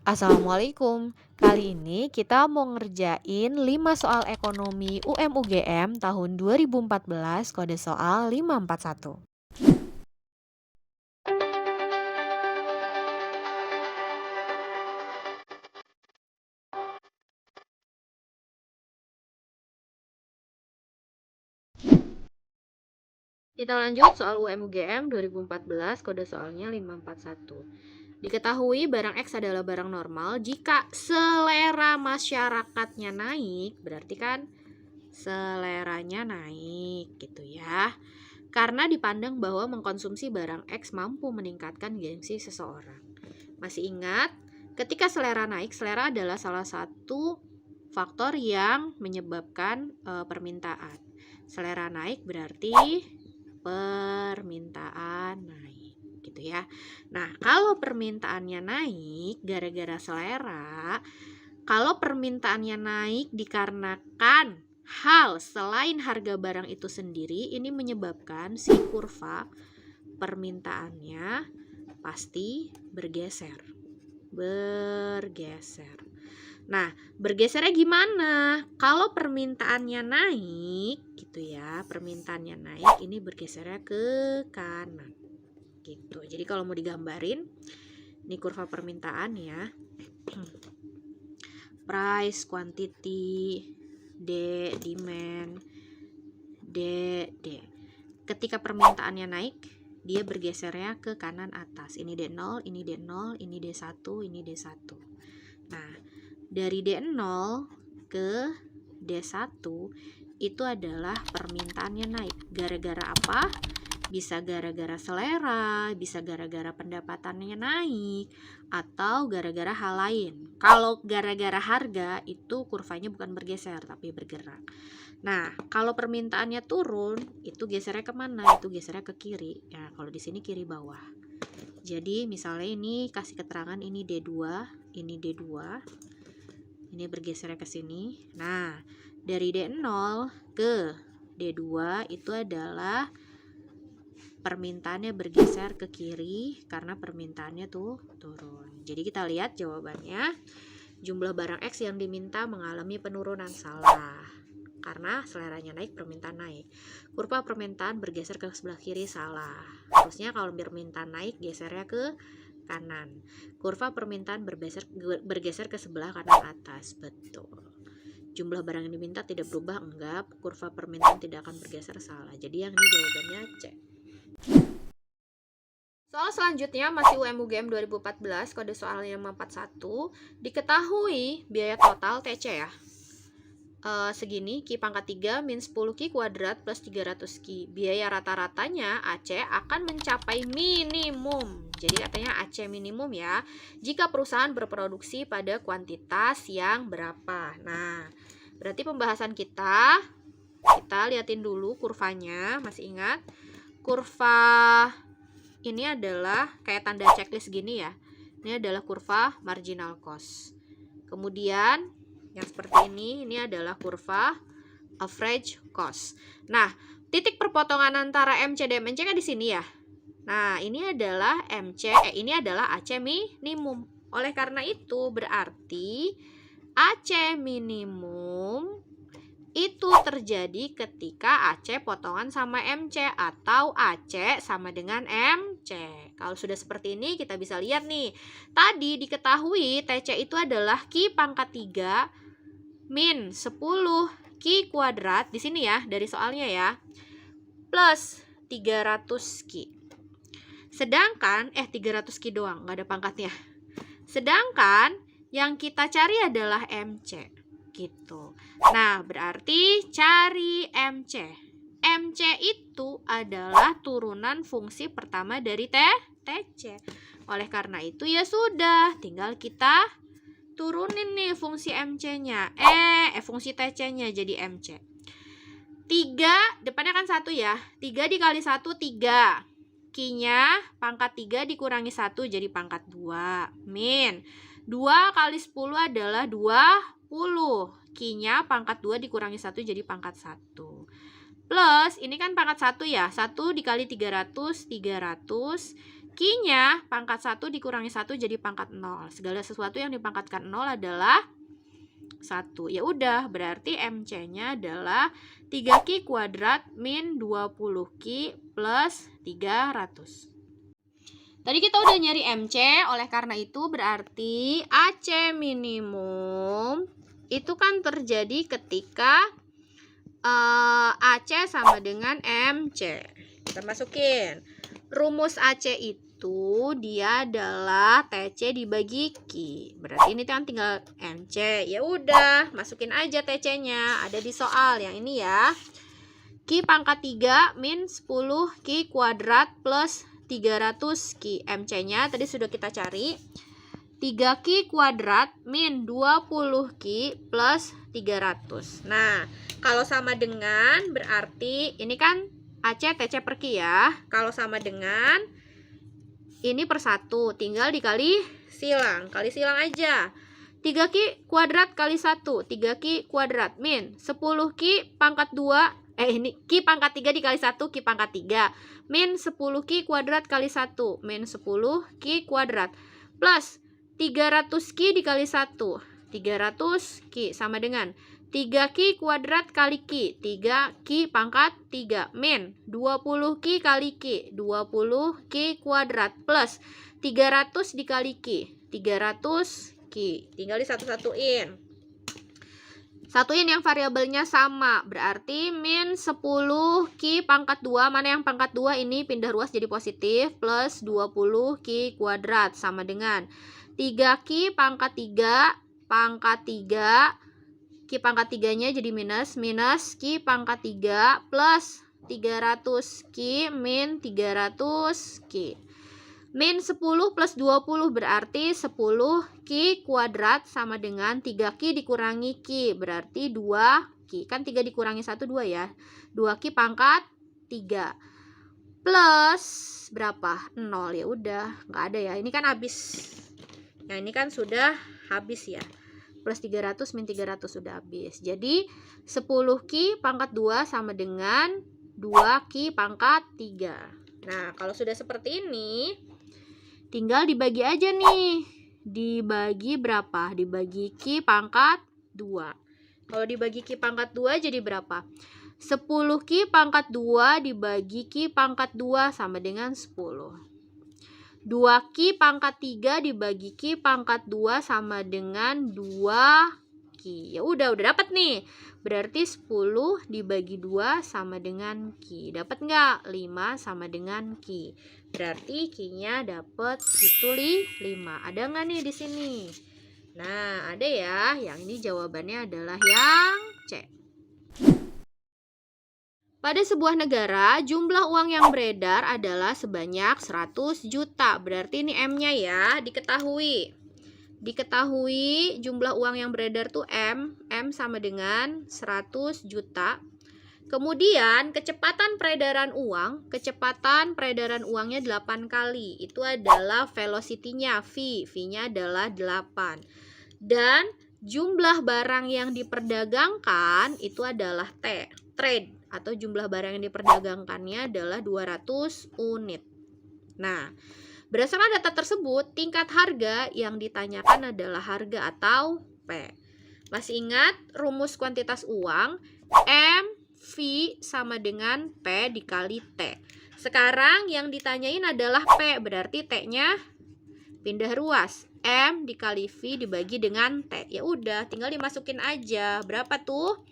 Assalamualaikum. Kali ini kita mau ngerjain 5 soal ekonomi UM-UGM tahun 2014 kode soal 541. Kita lanjut soal UM-UGM 2014 kode soalnya 541. Diketahui barang X adalah barang normal jika selera masyarakatnya naik, berarti kan seleranya naik gitu ya. Karena dipandang bahwa mengkonsumsi barang X mampu meningkatkan gengsi seseorang. Masih ingat? Ketika selera naik, selera adalah salah satu faktor yang menyebabkan permintaan. Selera naik berarti permintaan naik gitu ya. Nah, kalau permintaannya naik gara-gara selera, kalau permintaannya naik dikarenakan hal selain harga barang itu sendiri, ini menyebabkan si kurva permintaannya pasti bergeser. Nah, bergesernya gimana? Kalau permintaannya naik gitu ya, permintaannya naik, ini bergesernya ke kanan gitu. Jadi kalau mau digambarin, ini kurva permintaan ya. Price, quantity, D, demand, D. Ketika permintaannya naik, dia bergesernya ke kanan atas. Ini D0, ini D0, ini D1, ini D1. Nah, dari D0 ke D1 itu adalah permintaannya naik. Gara-gara apa? Bisa gara-gara selera, bisa gara-gara pendapatannya naik, atau gara-gara hal lain. Kalau gara-gara harga itu kurvanya bukan bergeser tapi bergerak. Nah, kalau permintaannya turun, itu gesernya kemana? Itu gesernya ke kiri. Ya, kalau di sini kiri bawah. Jadi misalnya ini kasih keterangan ini D2, ini D2, ini bergesernya ke sini. Nah, dari D0 ke D2 itu adalah permintaannya bergeser ke kiri karena permintaannya tuh turun. Jadi kita lihat jawabannya, jumlah barang X yang diminta mengalami penurunan, salah. Karena seleranya naik, permintaan naik. Kurva permintaan bergeser ke sebelah kiri, salah. Harusnya kalau permintaan naik, gesernya ke kanan. Kurva permintaan bergeser ke sebelah kanan atas, betul. Jumlah barang yang diminta tidak berubah, enggak. Kurva permintaan tidak akan bergeser, salah. Jadi yang ini jawabannya C. Soal selanjutnya masih UM-UGM 2014, kode soalnya 541. Diketahui biaya total TC ya. Segini, Q pangkat 3 min 10 Q kuadrat plus 300 Q. Biaya rata-ratanya AC akan mencapai minimum. Jadi katanya AC minimum ya, jika perusahaan berproduksi pada kuantitas yang berapa. Nah, berarti pembahasan kita liatin dulu kurvanya. Masih ingat? Kurva ini adalah kayak tanda checklist gini ya. Ini adalah kurva marginal cost. Kemudian yang seperti ini adalah kurva average cost. Nah, titik perpotongan antara MC dan MC kan di sini ya. Nah, ini adalah ini adalah AC minimum. Oleh karena itu berarti AC minimum itu terjadi ketika AC potongan sama MC atau AC sama dengan MC. Kalau sudah seperti ini kita bisa lihat nih. Tadi diketahui TC itu adalah Q pangkat 3 min 10 Q kuadrat. Di sini ya, dari soalnya ya. Plus 300 Q. Sedangkan, 300 Q doang, nggak ada pangkatnya. Sedangkan yang kita cari adalah MC. Gitu. Nah, berarti cari MC. MC itu adalah turunan fungsi pertama dari TC. Oleh karena itu ya sudah, tinggal kita turunin nih fungsi MC-nya. Fungsi TC-nya jadi MC. 3, depannya kan 1 ya. 3 dikali 1, 3. Q-nya pangkat 3 dikurangi 1 jadi pangkat 2. Min 2 kali 10 adalah 20. Q-nya pangkat 2 dikurangi 1 jadi pangkat 1. Plus, ini kan pangkat 1 ya. 1 dikali 300, 300. Q-nya pangkat 1 dikurangi 1 jadi pangkat 0. Segala sesuatu yang dipangkatkan 0 adalah 1. Ya udah, berarti MC-nya adalah 3Q kuadrat min 20Q plus 300. Tadi kita udah nyari MC, oleh karena itu berarti AC minimum itu kan terjadi ketika AC sama dengan MC. Kita masukin. Rumus AC itu dia adalah TC dibagi Q. Berarti ini kan tinggal MC. Ya udah, masukin aja TC-nya. Ada di soal yang ini ya. Q pangkat 3 min 10Q kuadrat plus 300Q. MC-nya tadi sudah kita cari. 3Q kuadrat min 20Q plus 300. Nah, kalau sama dengan berarti ini kan AC TC per Q ya. Kalau sama dengan ini per 1, tinggal dikali silang. Kali silang aja. 3Q kuadrat kali 1, 3Q kuadrat min 10Q pangkat 2. Ini Q pangkat 3 dikali 1, Q pangkat 3. Min 10Q kuadrat kali 1, min 10Q kuadrat. Plus 300Q dikali 1. 300Q sama dengan 3Q kuadrat kali Q. 3Q pangkat 3. Min 20Q kali Q. 20Q kuadrat. Plus 300 dikali Q. 300Q. Tinggal disatu-satuin. Satuin yang variabelnya sama, berarti min 10Q pangkat 2, mana yang pangkat 2 ini pindah ruas jadi positif, plus 20Q kuadrat sama dengan 3Q pangkat 3, pangkat 3, Q pangkat 3-nya jadi minus Q pangkat 3 plus 300Q min 300Q. Min 10 plus 20 berarti 10Q kuadrat sama dengan 3Q dikurangi Q. Berarti 2Q. Kan 3 dikurangi 1, 2 ya. 2Q pangkat 3. Plus berapa? 0. Ya udah, nggak ada ya. Ini kan habis. Nah, ini kan sudah habis ya. Plus 300 min 300 sudah habis. Jadi 10Q pangkat 2 sama dengan 2Q pangkat 3. Nah, kalau sudah seperti ini, tinggal dibagi aja nih. Dibagi berapa? Dibagi Q pangkat 2. Kalau dibagi Q pangkat 2 jadi berapa? 10Q pangkat 2 dibagi Q pangkat 2 sama dengan 10. 2Q pangkat 3 dibagi Q pangkat 2 sama dengan 2Q. Ya udah dapat nih. Berarti 10 dibagi 2 sama dengan Q. Dapat nggak? 5 sama dengan Q. Berarti Q-nya dapat itu 5. Ada nggak nih di sini? Nah, ada ya. Yang ini jawabannya adalah yang C. Pada sebuah negara, jumlah uang yang beredar adalah sebanyak 100 juta. Berarti ini M-nya ya, diketahui. Diketahui jumlah uang yang beredar tuh M. M sama dengan 100 juta. Kemudian kecepatan peredaran uangnya 8 kali. Itu adalah velocity-nya V. V-nya adalah 8. Dan jumlah barang yang diperdagangkan itu adalah T. Trade atau jumlah barang yang diperdagangkannya adalah 200 unit. Nah, berdasarkan data tersebut, tingkat harga yang ditanyakan adalah harga atau P. Masih ingat rumus kuantitas uang? M V sama dengan P dikali T. Sekarang yang ditanyain adalah P, berarti T-nya pindah ruas. M dikali V dibagi dengan T. Ya udah, tinggal dimasukin aja. Berapa tuh?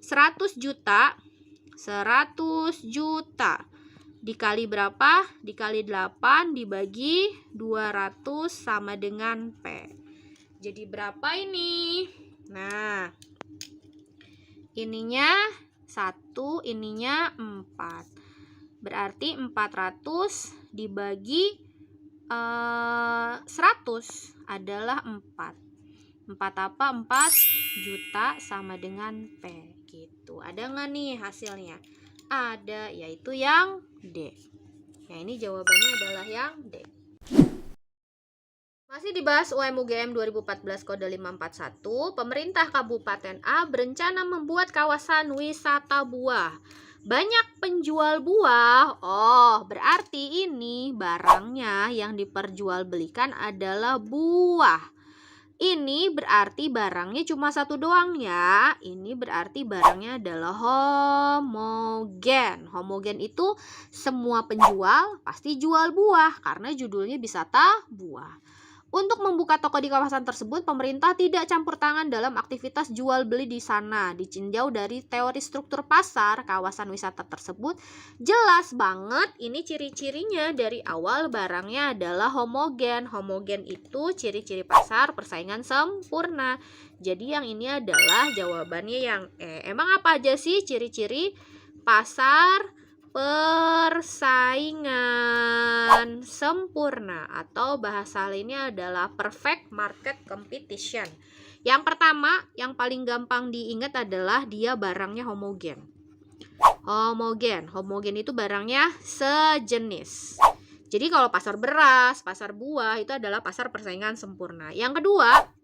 100 juta. 100 juta. Dikali berapa? Dikali 8 dibagi 200 sama dengan P. Jadi berapa ini? Nah, ininya 1, ininya 4. Berarti 400 dibagi 100 adalah 4. 4 apa? 4 juta sama dengan P. Gitu. Ada nggak nih hasilnya? Ada, yaitu yang D. Nah, ini jawabannya adalah yang D. Masih dibahas UM-UGM 2014 kode 541, pemerintah Kabupaten A berencana membuat kawasan wisata buah. Banyak penjual buah. Oh, berarti ini barangnya yang diperjualbelikan adalah buah. Ini berarti barangnya cuma satu doang ya. Ini berarti barangnya adalah homogen. Homogen itu semua penjual pasti jual buah karena judulnya wisata buah. Untuk membuka toko di kawasan tersebut, pemerintah tidak campur tangan dalam aktivitas jual beli di sana. Ditinjau dari teori struktur pasar kawasan wisata tersebut, jelas banget ini ciri-cirinya dari awal barangnya adalah homogen. Homogen itu ciri-ciri pasar persaingan sempurna. Jadi yang ini adalah jawabannya yang E. Emang apa aja sih ciri-ciri pasar persaingan sempurna, atau bahasa lainnya adalah perfect market competition? Yang pertama, yang paling gampang diingat adalah dia barangnya homogen. Homogen itu barangnya sejenis. Jadi kalau pasar beras, pasar buah itu adalah pasar persaingan sempurna. Yang kedua,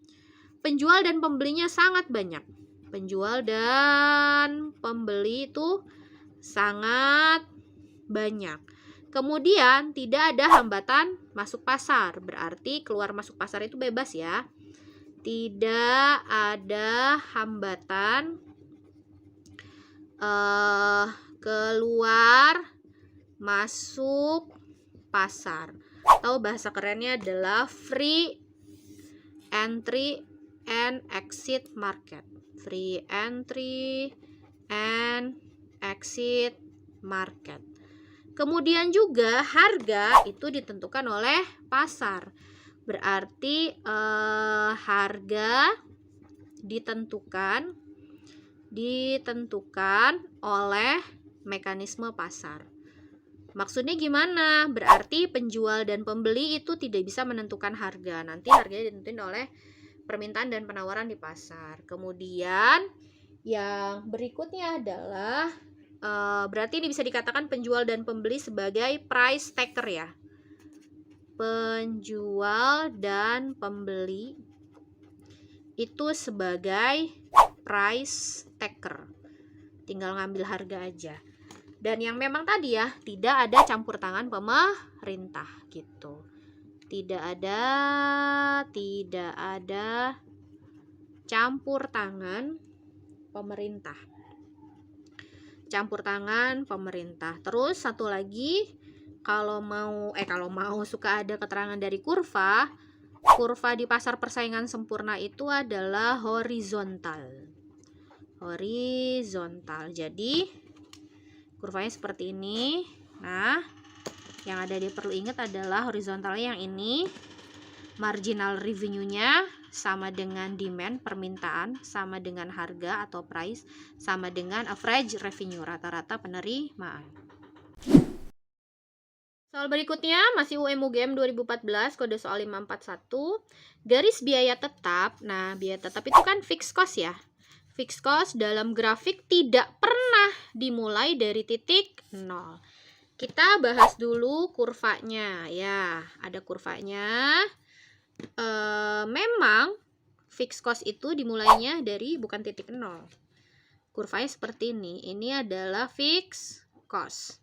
penjual dan pembelinya sangat banyak. Penjual dan pembeli itu sangat banyak. Kemudian tidak ada hambatan masuk pasar. Berarti keluar masuk pasar itu bebas ya. Tidak ada hambatan keluar masuk pasar. Atau bahasa kerennya adalah free entry and exit market. Free entry and exit market. Kemudian juga harga itu ditentukan oleh pasar. Berarti harga ditentukan oleh mekanisme pasar. Maksudnya gimana? Berarti penjual dan pembeli itu tidak bisa menentukan harga. Nanti harganya ditentukan oleh permintaan dan penawaran di pasar. Kemudian yang berikutnya adalah berarti ini bisa dikatakan penjual dan pembeli sebagai price taker ya. Penjual dan pembeli itu sebagai price taker. Tinggal ngambil harga aja. Dan yang memang tadi ya, tidak ada campur tangan pemerintah gitu. Tidak ada campur tangan pemerintah. Terus satu lagi, kalau mau suka ada keterangan dari kurva di pasar persaingan sempurna itu adalah horizontal. Jadi kurvanya seperti ini. Nah, yang perlu ingat adalah horizontalnya yang ini. Marginal revenue-nya sama dengan demand, permintaan, sama dengan harga atau price, sama dengan average revenue, rata-rata penerimaan. Soal berikutnya masih UM-UGM 2014, kode soal 541. Garis biaya tetap. Nah, biaya tetap itu kan fixed cost ya. Fixed cost dalam grafik tidak pernah dimulai dari titik 0. Kita bahas dulu kurvanya ya. Ada kurvanya. Memang fixed cost itu dimulainya dari bukan titik 0. Kurvanya seperti ini. Ini adalah fixed cost.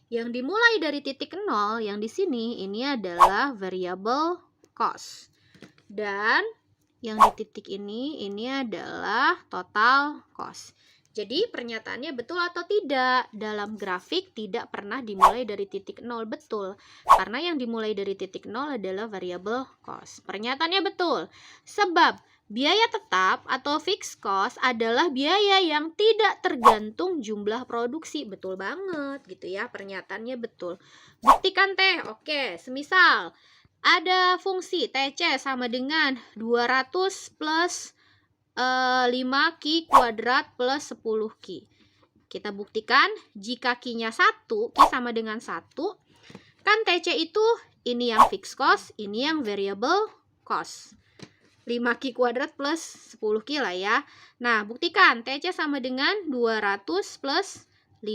Yang dimulai dari titik 0 yang di sini ini adalah variable cost. Dan yang di titik ini adalah total cost. Jadi pernyataannya betul atau tidak? Dalam grafik tidak pernah dimulai dari titik 0. Betul. Karena yang dimulai dari titik 0 adalah variable cost. Pernyataannya betul. Sebab biaya tetap atau fixed cost adalah biaya yang tidak tergantung jumlah produksi. Betul banget gitu ya. Pernyataannya betul. Buktikan teh. Oke, semisal ada fungsi TC sama dengan 200 plus 5Q kuadrat plus 10Q. Kita buktikan jika Q-nya 1, Q sama dengan 1, kan TC itu ini yang fixed cost, ini yang variable cost. 5Q kuadrat plus 10Q lah ya. Nah, buktikan TC sama dengan 200 plus 5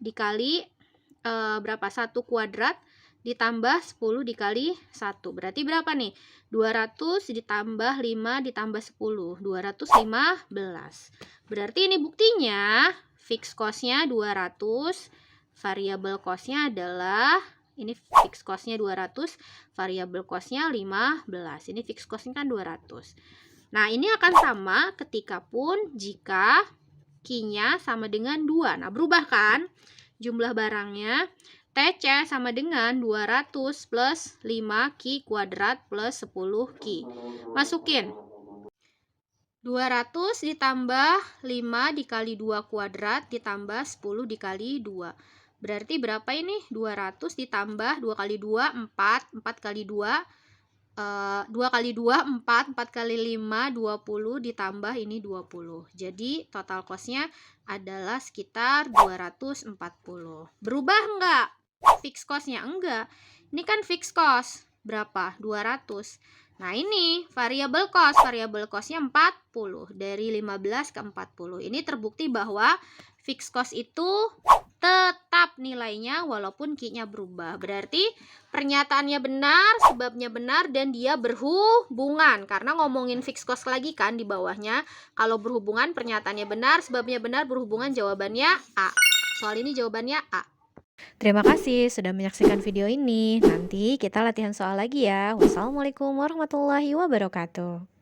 dikali berapa? 1 kuadrat ditambah 10 dikali 1. Berarti berapa nih? 200 ditambah 5 ditambah 10. 215. Berarti ini buktinya fixed cost-nya 200, variable cost-nya adalah ini fixed cost-nya 200, variable cost-nya 15. Ini fixed cost-nya kan 200. Nah, ini akan sama ketika pun jika Q-nya sama dengan 2. Nah, berubah kan? Jumlah barangnya TC sama dengan 200 plus 5Q kuadrat plus 10Q. Masukin. 200 ditambah 5 dikali 2 kuadrat ditambah 10 dikali 2. Berarti berapa ini? 200 ditambah 2 kali 2, 4. 4 kali 2, 2 kali 2, 4. 4 kali 5, 20. Ditambah ini 20. Jadi total cost-nya adalah sekitar 240. Berubah enggak? Fixed cost-nya? Enggak. Ini kan fixed cost. Berapa? 200. Nah, ini variable cost. Variable cost-nya 40. Dari 15 ke 40. Ini terbukti bahwa fixed cost itu tetap nilainya walaupun Q-nya berubah. Berarti pernyataannya benar, sebabnya benar, dan dia berhubungan. Karena ngomongin fixed cost lagi kan di bawahnya. Kalau berhubungan, pernyataannya benar, sebabnya benar, berhubungan, jawabannya A. Soal ini jawabannya A. Terima kasih sudah menyaksikan video ini. Nanti kita latihan soal lagi ya. Wassalamualaikum warahmatullahi wabarakatuh.